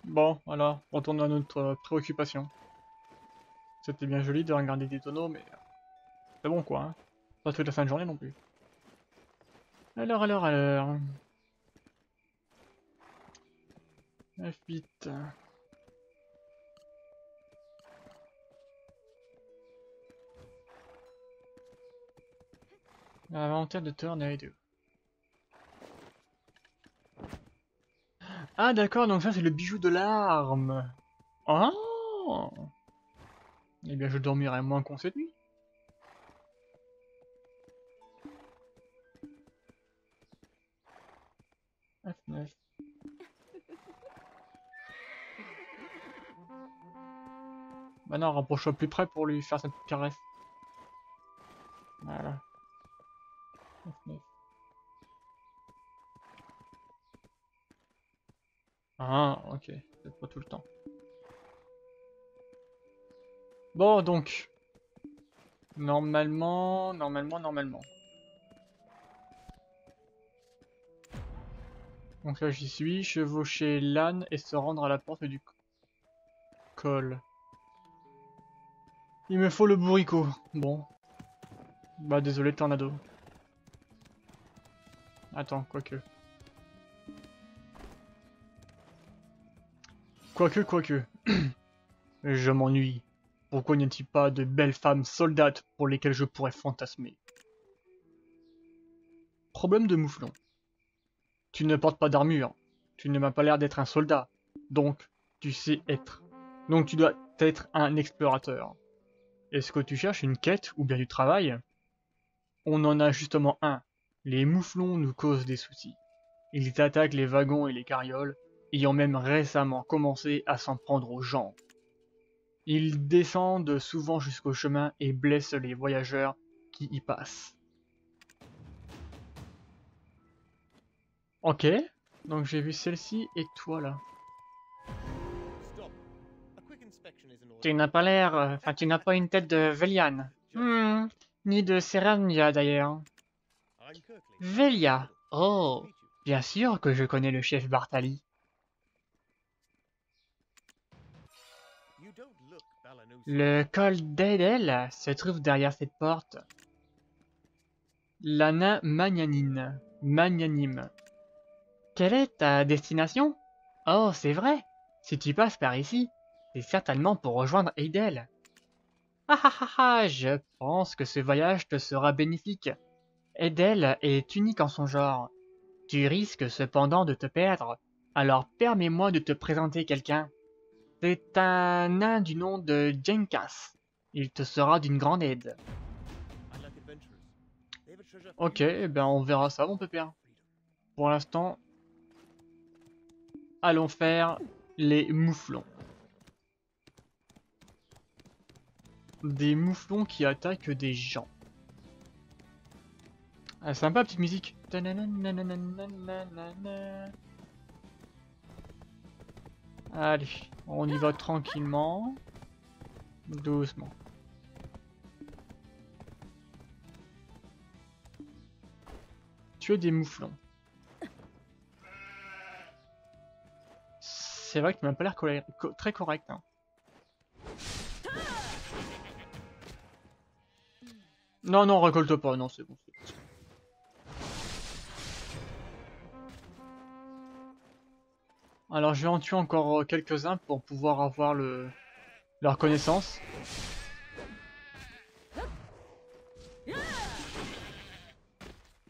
Bon, alors, retournons à notre préoccupation. C'était bien joli de regarder des tonneaux, mais c'est bon quoi, hein. Pas toute la fin de journée non plus. Alors... F8... L'inventaire de Tornado. Ah d'accord, donc ça c'est le bijou de l'arme. Oh. Eh bien je dormirai moins con cette nuit. F9. Bah non, rapproche-toi plus près pour lui faire cette caresse. Voilà. F9. Ah, ok. Peut-être pas tout le temps. Bon, donc. Normalement. Donc là, j'y suis. Chevaucher l'âne et se rendre à la porte du col. Il me faut le bourricot. Bon. Bah, désolé, Tornado. Attends, quoique. Quoique. Je m'ennuie. Pourquoi n'y a-t-il pas de belles femmes soldates pour lesquelles je pourrais fantasmer? Problème de mouflon. Tu ne portes pas d'armure. Tu ne m'as pas l'air d'être un soldat. Donc, tu sais être. Donc, tu dois être un explorateur. Est-ce que tu cherches une quête ou bien du travail? On en a justement un. Les mouflons nous causent des soucis. Ils attaquent les wagons et les carrioles, ayant même récemment commencé à s'en prendre aux gens. Ils descendent souvent jusqu'au chemin et blessent les voyageurs qui y passent. Ok, donc j'ai vu celle-ci et toi là. Tu n'as pas l'air... Enfin, tu n'as pas une tête de Velian. Ni de Serenia d'ailleurs. Velia. Oh, bien sûr que je connais le chef Bartali. Le col d'Edel se trouve derrière cette porte. La nain magnanime. Quelle est ta destination? Oh, c'est vrai. Si tu passes par ici, c'est certainement pour rejoindre Eidel. Ah ah ah ah, je pense que ce voyage te sera bénéfique. Eidel est unique en son genre. Tu risques cependant de te perdre, alors permets-moi de te présenter quelqu'un. C'est un nain du nom de Jenkas. Il te sera d'une grande aide. Ok, eh ben on verra ça mon pépère. Pour l'instant, allons faire les mouflons. Des mouflons qui attaquent des gens. Ah, sympa petite musique. Allez, on y va tranquillement. Doucement. Tuer des mouflons. C'est vrai que tu m'as pas l'air très correct. Hein. Non, non, récolte pas. Non, c'est bon. Alors, je vais en tuer encore quelques-uns pour pouvoir avoir leur connaissance.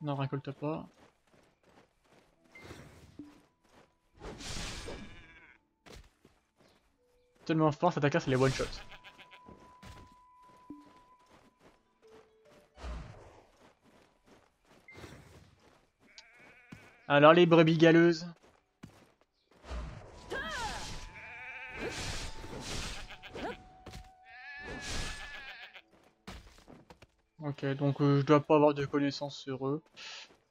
Non, récolte pas. Tellement fort, cette attaque, c'est les one-shots. Alors, les brebis galeuses. Ok, donc je dois pas avoir de connaissances sur eux.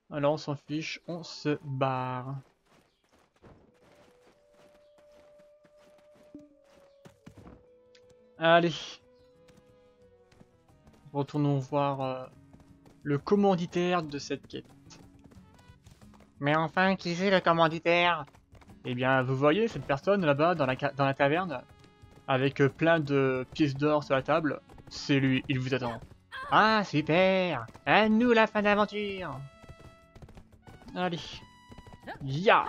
Alors, on s'en fiche, on se barre. Allez. Retournons voir le commanditaire de cette quête. Mais enfin, qui c'est le commanditaire? Eh bien, vous voyez cette personne là-bas dans la taverne, avec plein de pièces d'or sur la table, c'est lui, il vous attend. Ah, super! À nous la fin d'aventure! Allez. Ya!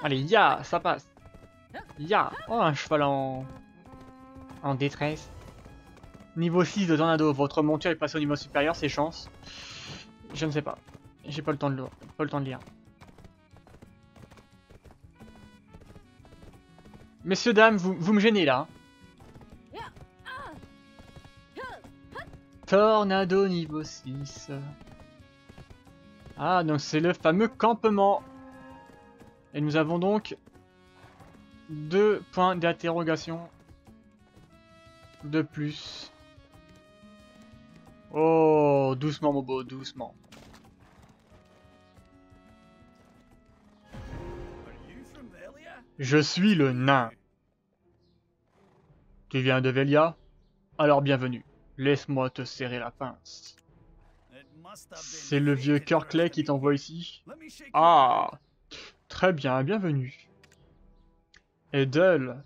Allez, ya, ça passe. Ya! Oh, un cheval en détresse. Niveau 6 de Tornado, votre monture est passée au niveau supérieur, c'est chance. Je ne sais pas. J'ai pas le temps de lire. Messieurs, dames, vous me gênez là. Tornado niveau 6. Ah, donc c'est le fameux campement. Et nous avons donc 2 points d'interrogation de plus. Oh, doucement Mobo, doucement. Je suis le nain. Tu viens de Velia? Alors bienvenue. Laisse-moi te serrer la pince. C'est le vieux Kirkley qui t'envoie ici? Ah, très bien, bienvenue. Edel,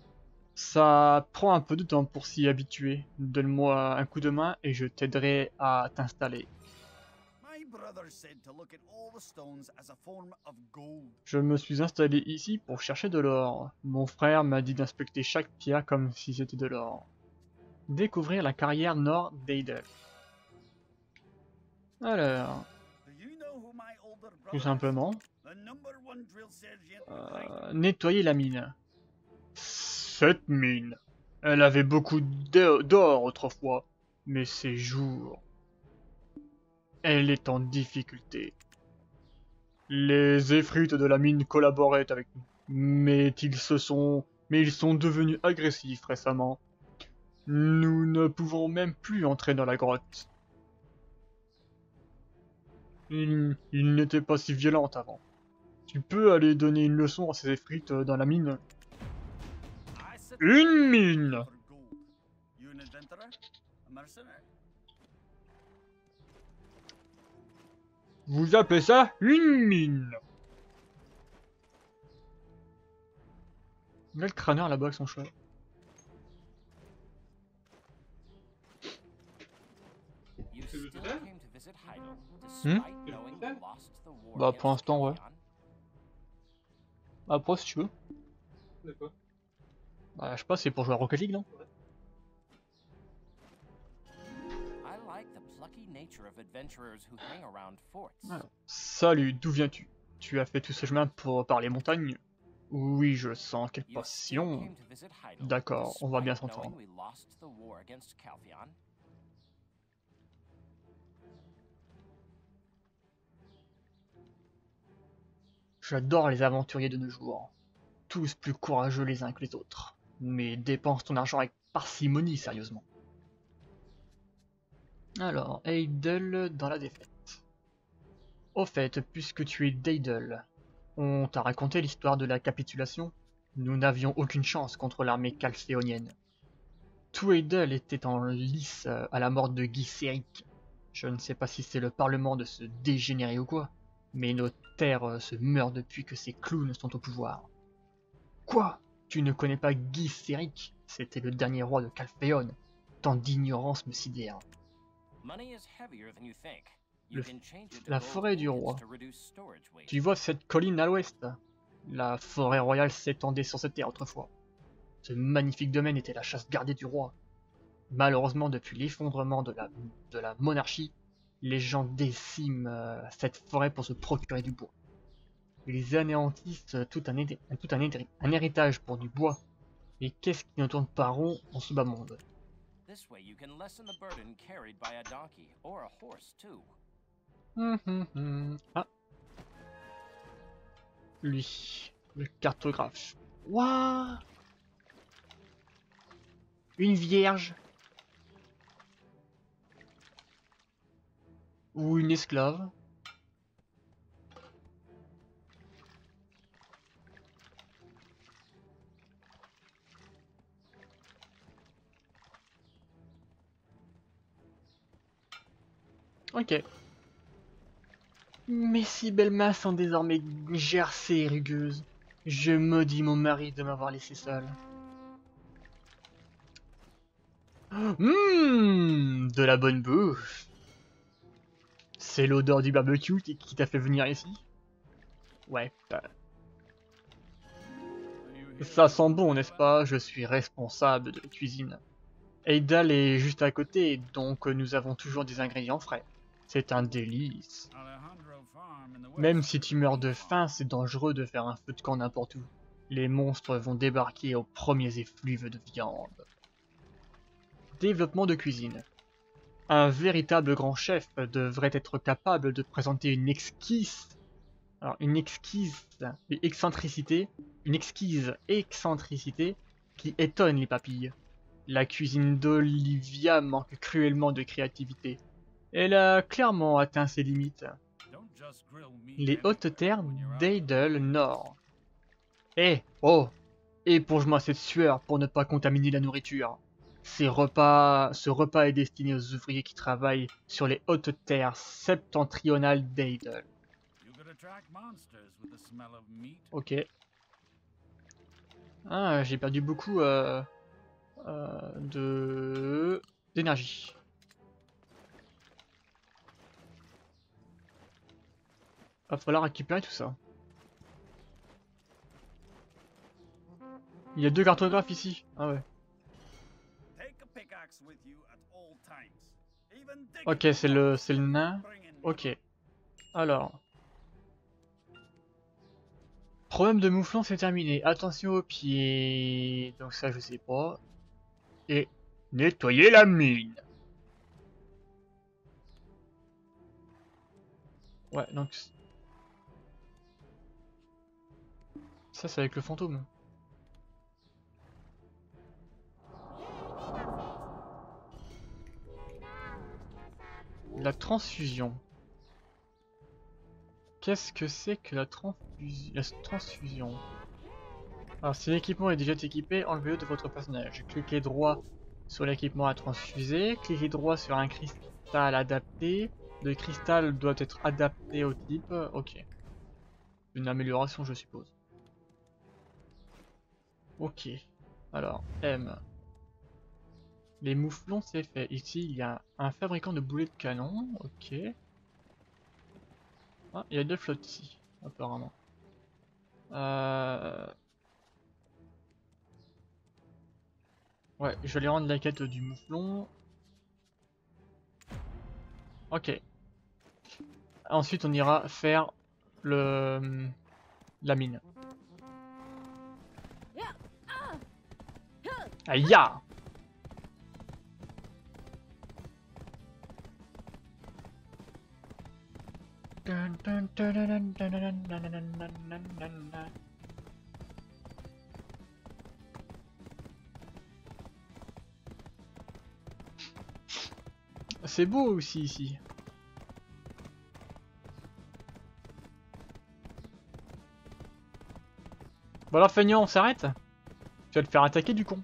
ça prend un peu de temps pour s'y habituer. Donne-moi un coup de main et je t'aiderai à t'installer. Je me suis installé ici pour chercher de l'or. Mon frère m'a dit d'inspecter chaque pierre comme si c'était de l'or. Découvrir la carrière nord d'Eidel. Alors, tout simplement, nettoyer la mine. Cette mine, elle avait beaucoup d'or autrefois, mais ces jours, elle est en difficulté. Les effrites de la mine collaboraient avec nous, mais ils sont devenus agressifs récemment. Nous ne pouvons même plus entrer dans la grotte. Ils n'étaient pas si violentes avant. Tu peux aller donner une leçon à ces effrites dans la mine? Une mine! Vous appelez ça une mine? Il y a le crâneur là-bas avec son cheval. Bah pour l'instant ouais. Après si tu veux. Bah je sais pas, c'est pour jouer à Rocket League non? Alors, salut, d'où viens-tu? Tu as fait tout ce chemin par les montagnes? Oui, je sens quelle passion. D'accord, on va bien s'entendre. J'adore les aventuriers de nos jours. Tous plus courageux les uns que les autres. Mais dépense ton argent avec parcimonie, sérieusement. Alors, Eidel dans la défaite. Au fait, puisque tu es d'Eidel, on t'a raconté l'histoire de la capitulation? Nous n'avions aucune chance contre l'armée calphéonienne. Tout Eidel était en lice à la mort de Guy Céric. Je ne sais pas si c'est le parlement de se dégénérer ou quoi, mais nos terres se meurent depuis que ces clowns sont au pouvoir. Quoi? Tu ne connais pas Guy Céric? C'était le dernier roi de Calphéon. Tant d'ignorance me sidère. La forêt du roi. Tu vois cette colline à l'ouest? La forêt royale s'étendait sur cette terre autrefois. Ce magnifique domaine était la chasse gardée du roi. Malheureusement, depuis l'effondrement de la monarchie, les gens déciment cette forêt pour se procurer du bois. Ils anéantissent un héritage pour du bois. Et qu'est-ce qui ne tourne pas rond en ce bas monde? Ah, lui, le cartographe. Waouh! Une vierge? Ou une esclave? Ok. Mes si belles mains sont désormais gercées et rugueuses. Je maudis mon mari de m'avoir laissé seul. De la bonne bouffe. C'est l'odeur du barbecue qui t'a fait venir ici? Ouais. Ça sent bon, n'est-ce pas? Je suis responsable de la cuisine. Eidal est juste à côté, donc nous avons toujours des ingrédients frais. C'est un délice. Même si tu meurs de faim, c'est dangereux de faire un feu de camp n'importe où. Les monstres vont débarquer aux premiers effluves de viande. Développement de cuisine. Un véritable grand chef devrait être capable de présenter une exquise excentricité qui étonne les papilles. La cuisine d'Olivia manque cruellement de créativité. Elle a clairement atteint ses limites. Les hautes terres d'Eidel Nord. Oh! Éponge-moi cette sueur pour ne pas contaminer la nourriture. Ce repas est destiné aux ouvriers qui travaillent sur les hautes terres septentrionales d'Eidel. Ok. Ah, j'ai perdu beaucoup d'énergie. Va falloir récupérer tout ça. Il y a 2 cartographes ici. Ah ouais. Ok, c'est le nain. Ok. Alors. Problème de mouflon, c'est terminé. Attention aux pieds. Donc ça, je sais pas. Et nettoyer la mine. Ouais, donc... Ça, c'est avec le fantôme. La transfusion. Qu'est-ce que c'est que la transfusion? Alors, si l'équipement est déjà équipé, enlevez-le de votre personnage. Cliquez droit sur l'équipement à transfuser. Cliquez droit sur un cristal adapté. Le cristal doit être adapté au type. Ok. Une amélioration, je suppose. Ok. Alors, M. Les mouflons, c'est fait. Ici, il y a un fabricant de boulets de canon. Ok. Ah, il y a 2 flottes ici, apparemment. Ouais, je vais aller rendre la quête du mouflon. Ok. Ensuite, on ira faire la mine. Aïe ya! C'est beau aussi ici. Bon alors feignant, on s'arrête? Tu vas te faire attaquer du con.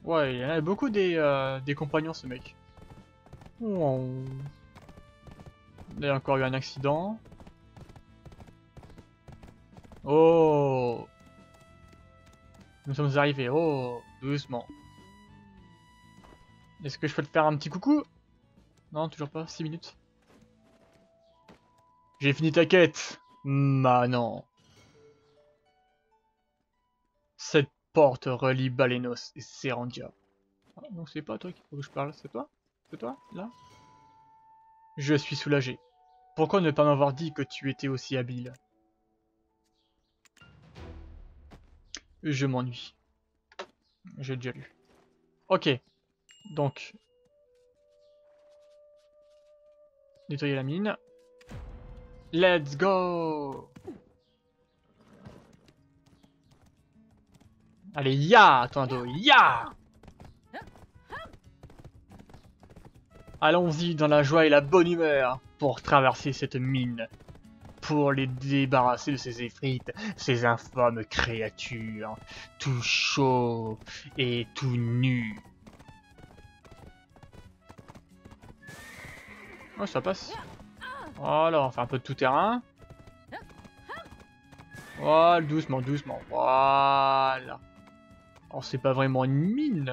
Ouais, il y en a beaucoup des compagnons ce mec. Oh. Il y a encore eu un accident. Oh! Nous sommes arrivés. Oh! Doucement. Est-ce que je peux te faire un petit coucou? Non, toujours pas. 6 minutes. J'ai fini ta quête. Ah non. Cette porte relie Balenos et Serandia. Ah, donc c'est pas toi qu'il faut que je parle, c'est toi? C'est toi, là? Je suis soulagé. Pourquoi ne pas m'avoir dit que tu étais aussi habile? Je m'ennuie. J'ai déjà lu. Ok. Donc. Nettoyer la mine. Let's go! Allez, ya, Tornado, ya! Allons-y dans la joie et la bonne humeur pour traverser cette mine. Pour les débarrasser de ces effrites, ces infâmes créatures, tout chaud et tout nu. Oh, ça passe. Voilà, on fait un peu de tout terrain. Voilà, doucement, doucement. Voilà. Oh, c'est pas vraiment une mine.